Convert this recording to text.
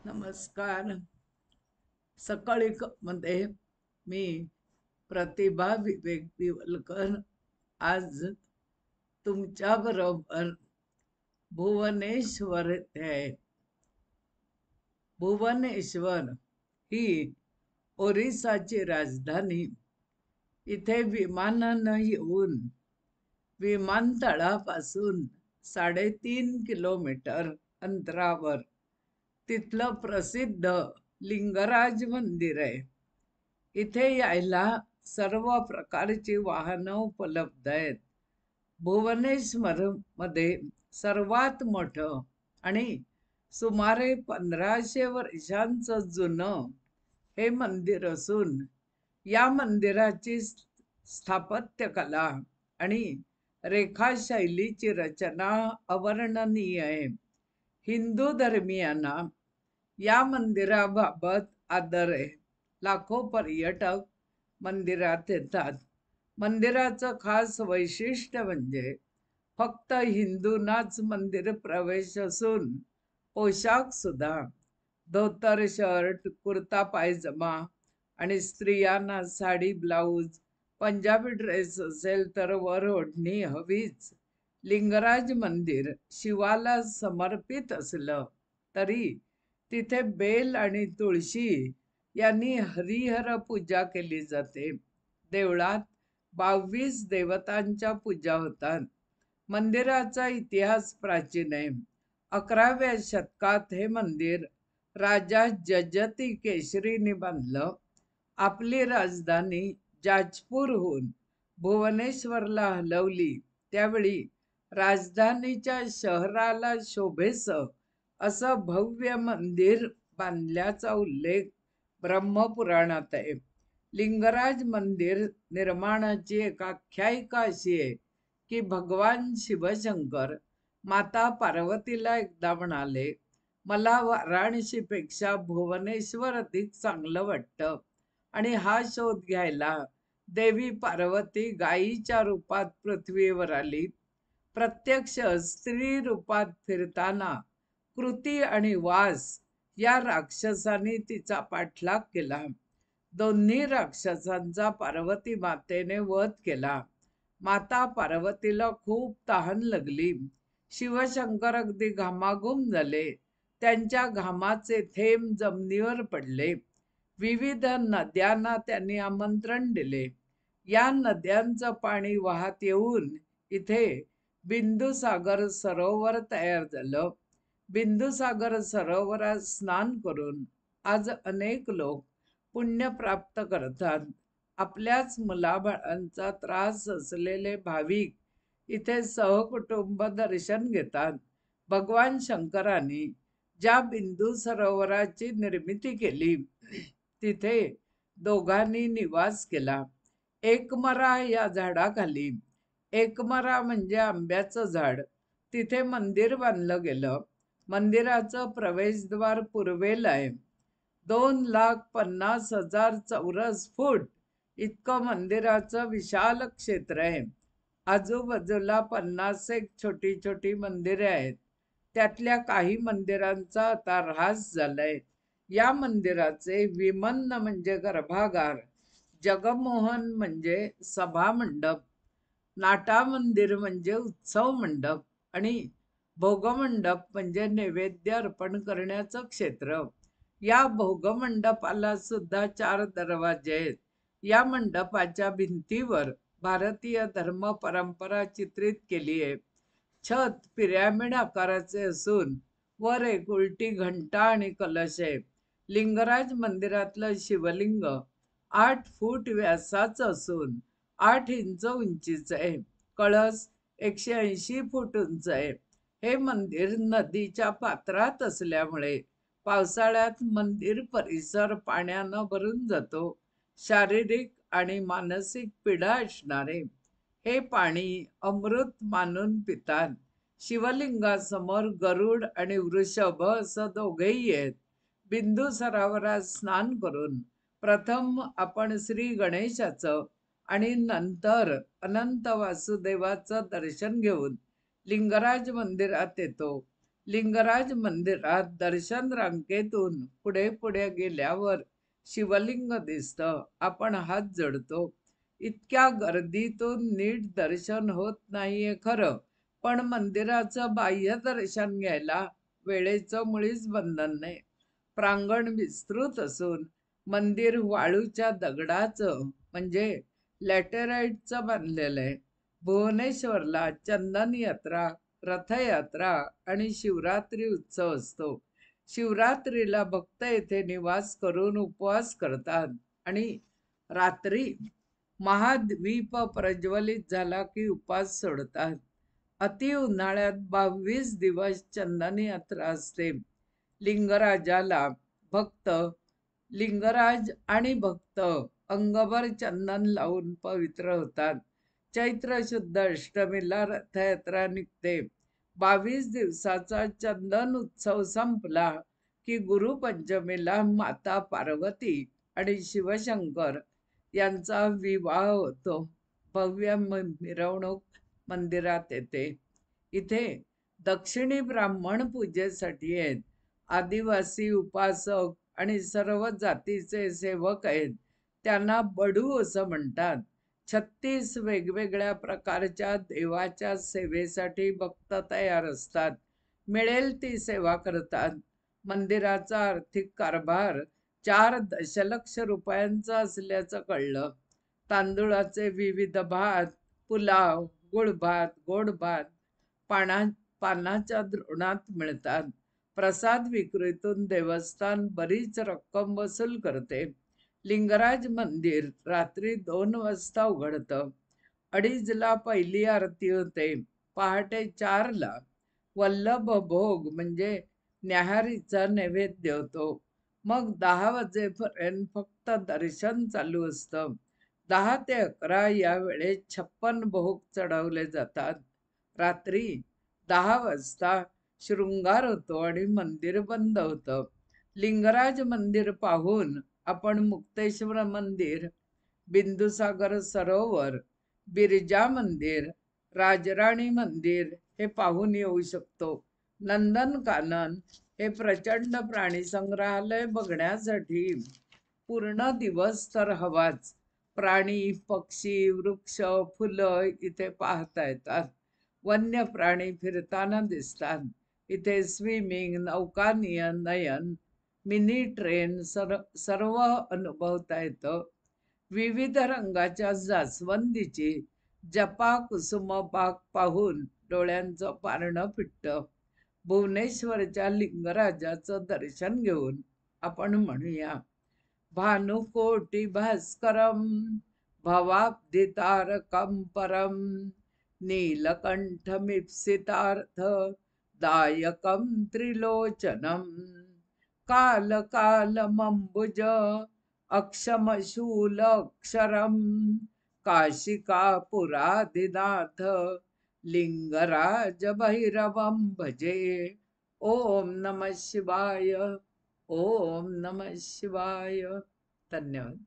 नमस्कार. सकाळी मध्ये मी प्रतिभा विवेक दिवलकर आज तुमच्या बरोबर भुवनेश्वर येथे आहे. भुवनेश्वर ही ओरिसाची राजधानी. इथे विमानानं येऊन विमानतळापासून 3.5 किलोमीटर अंतरावर तिथलं प्रसिद्ध लिंगराज मंदिर आहे. इथे यायला सर्व प्रकारची वाहनं उपलब्ध आहेत. भुवनेश्वर मध्ये सर्वात मोठं आणि सुमारे 1500 वर्षांचं जुनं हे मंदिर असून या मंदिराची स्थापत्यकला आणि रेखाशैलीची रचना अवर्णनीय आहे. हिंदू धर्मियांना या मंदिराबाबत आदर आहे. लाखो पर्यटक मंदिरात येतात. मंदिराचं खास वैशिष्ट्य म्हणजे फक्त हिंदूंनाच मंदिर प्रवेश असून पोशाख सुद्धा धोतर शर्ट कुर्ता पायजमा आणि स्त्रियांना साडी ब्लाऊज पंजाबी ड्रेस असेल तर वर ओढणी हवीच. लिंगराज मंदिर शिवाला समर्पित असलं तरी तिथे बेल आणि तुळशी यांनी हरिहर पूजा केली जाते. देवळात 22 देवतांच्या पूजा होतात. मंदिराचा इतिहास प्राचीन आहे. 11व्या शतकात हे मंदिर राजा जजती केशरीने बांधलं. आपली राजधानी जाजपूरहून भुवनेश्वरला हलवली त्यावेळी राजधानीच्या शहराला शोभेसं असं भव्य मंदिर बांधल्याचा उल्लेख ब्रह्मपुराणात आहे. लिंगराज मंदिर निर्माणाची एक आख्यायिका अशी आहे की भगवान शिवशंकर माता पार्वतीला एकदा म्हणाले, मला वाराणसीपेक्षा भुवनेश्वर अधिक चांगलं वाटतं. आणि हा शोध घ्यायला देवी पार्वती गायीच्या रूपात पृथ्वीवर आली. प्रत्यक्ष स्त्री रूपात फिरताना कृती आणि वास या राक्षसांनी तिचा पाठलाग केला. दोन्ही राक्षसांचा पार्वती मातेने वध केला. माता पार्वतीला खूप तहान लागली. शिवशंकर अगदी घामाघूम झाले. त्यांच्या घामाचे थेंब जमिनीवर पडले. विविध नद्यांना त्यांनी आमंत्रण दिले. या नद्यांचं पाणी वाहत येऊन इथे बिंदुसागर सरोवर तयार झालं. बिंदुसागर सरोवरात स्नान करून आज अनेक लोक पुण्य प्राप्त करतात. आपल्याच मुलाबाळांचा त्रास असलेले भाविक इथे सहकुटुंब दर्शन घेतात. भगवान शंकरांनी ज्या बिंदू सरोवराची निर्मिती केली तिथे दोघांनी निवास केला. एकमरा या झाडाखाली, एकमरा म्हणजे आंब्याचं झाड, तिथे मंदिर बांधलं गेलं. मंदिराचं प्रवेशद्वार पूर्वेला आहे. 2,50,000 चौरस फूट इतकं मंदिराचं विशाल क्षेत्र आहे. आजूबाजूला 50 छोटी छोटी मंदिरे आहेत. त्यातल्या काही मंदिरांचा आता ऱ्हास झालाय. या मंदिराचे विमन्न म्हणजे गर्भागार, जगमोहन म्हणजे सभा मंडप, नाटा मंदिर म्हणजे उत्सव मंडप आणि भोगमंडप म्हणजे नैवेद्य अर्पण करण्याचं क्षेत्र. या भोगमंडपाला सुद्धा 4 दरवाजे आहेत. या मंडपाच्या भिंतीवर भारतीय धर्म परंपरा चित्रित केली आहे. छत पिरॅमिड आकाराचे असून वर एक उलटी घंटा आणि कलश आहे. लिंगराज मंदिरातलं शिवलिंग 8 फूट व्यासाचं असून 8 इंच उंचीचं आहे. कळस 180 फूट उंच आहे. हे मंदिर नदीच्या पात्रात असल्यामुळे पावसाळ्यात मंदिर परिसर पाण्यानं भरून जातो. शारीरिक आणि मानसिक पीडा असणारे हे पाणी अमृत मानून पितात. शिवलिंगासमोर गरुड आणि वृषभ असं दोघेही आहेत. बिंदू सरोवरात स्नान करून प्रथम आपण श्री गणेशाचं आणि नंतर अनंत वासुदेवाचं दर्शन घेऊन लिंगराज मंदिरात येतो. लिंगराज मंदिरात दर्शन रांगेतून पुढे पुढे गेल्यावर शिवलिंग दिसतं. आपण हात जोडतो. इतक्या गर्दीतून नीट दर्शन होत नाहीये खरं, पण मंदिराचं बाह्य दर्शन घ्यायला वेळेचं मुळीच बंधन नाही. प्रांगण विस्तृत असून मंदिर वाळूच्या दगडाचं म्हणजे लॅटेराईटचं बांधलेलं आहे. भुवनेश्वरला चंदन यात्रा, रथयात्रा आणि शिवरात्री उत्सव असतो. शिवरात्रीला भक्त येथे निवास करून उपवास करतात आणि रात्री महाद्वीप प्रज्वलित झाला की उपवास सोडतात. अति उन्हाळ्यात 22 दिवस चंदन यात्रा असते. लिंगराजाला भक्त लिंगराज आणि भक्त अंगभर चंदन लावून पवित्र होतात. चैत्र शुद्ध अष्टमीला रथयात्रा निघते. 22 दिवसाचा चंदन उत्सव संपला की गुरुपंचमीला माता पार्वती आणि शिवशंकर यांचा विवाह होतो. भव्य मिरवणूक मंदिरात येते. इथे दक्षिणी ब्राह्मण पूजेसाठी आहेत. आदिवासी उपासक आणि सर्व जातीचे सेवक आहेत. त्यांना बडू असं म्हणतात. 36 वेगवेगळ्या प्रकारच्या देवाच्या सेवेसाठी भक्त तयार असतात. मिळेल ती सेवा करतात. मंदिराचा आर्थिक कारभार 4 दशलक्ष रुपयांचा असल्याचं कळलं. तांदूळाचे विविध भात, पुलाव, गुळभात, गोड भात पानाच्या द्रोणात मिळतात. प्रसाद विक्रीतून देवस्थान बरीच रक्कम वसूल करते. लिंगराज मंदिर रात्री 2 वाजता उघडतं. 2:30ला पहिली आरती होते. पहाटे 4ला वल्लभ भोग म्हणजे न्याहारीचा नैवेद्य होतो. मग 10 वाजेपर्यंत फक्त दर्शन चालू असतं. 10 ते 11 या वेळेत 56 भोग चढवले जातात. रात्री 10 वाजता शृंगार होतो आणि मंदिर बंद होतं. लिंगराज मंदिर पाहून आपण मुक्तेश्वर मंदिर, बिंदुसागर सरोवर, बिरजा मंदिर, राजराणी मंदिर हे पाहून येऊ शकतो. नंदनकानन हे प्रचंड प्राणी संग्रहालय बघण्यासाठी पूर्ण दिवस तर हवाच. प्राणी, पक्षी, वृक्ष, फुलं इथे पाहता येतात. वन्य प्राणी फिरताना दिसतात. इथे स्विमिंग, नौकानयन, मिनी ट्रेन सर्व अनुभवता येतं. विविध रंगाच्या जास्वंदीची जपा कुसुम बाग पाहून डोळ्यांचं पारणं फिटतं. भुवनेश्वरच्या लिंगराजाचं दर्शन घेऊन आपण म्हणूया, भानुकोटी भास्करम भवाब्धितारकं परम नीलकंठमीप्सितार्थ दायकं त्रिलोचनम कालकालमंबुज अक्षमशूलक्षरम काशिकापुरादिनाथ लिंगराज भैरवं भजे. ओम नमः शिवाय. ओम नमः शिवाय. धन्यवाद.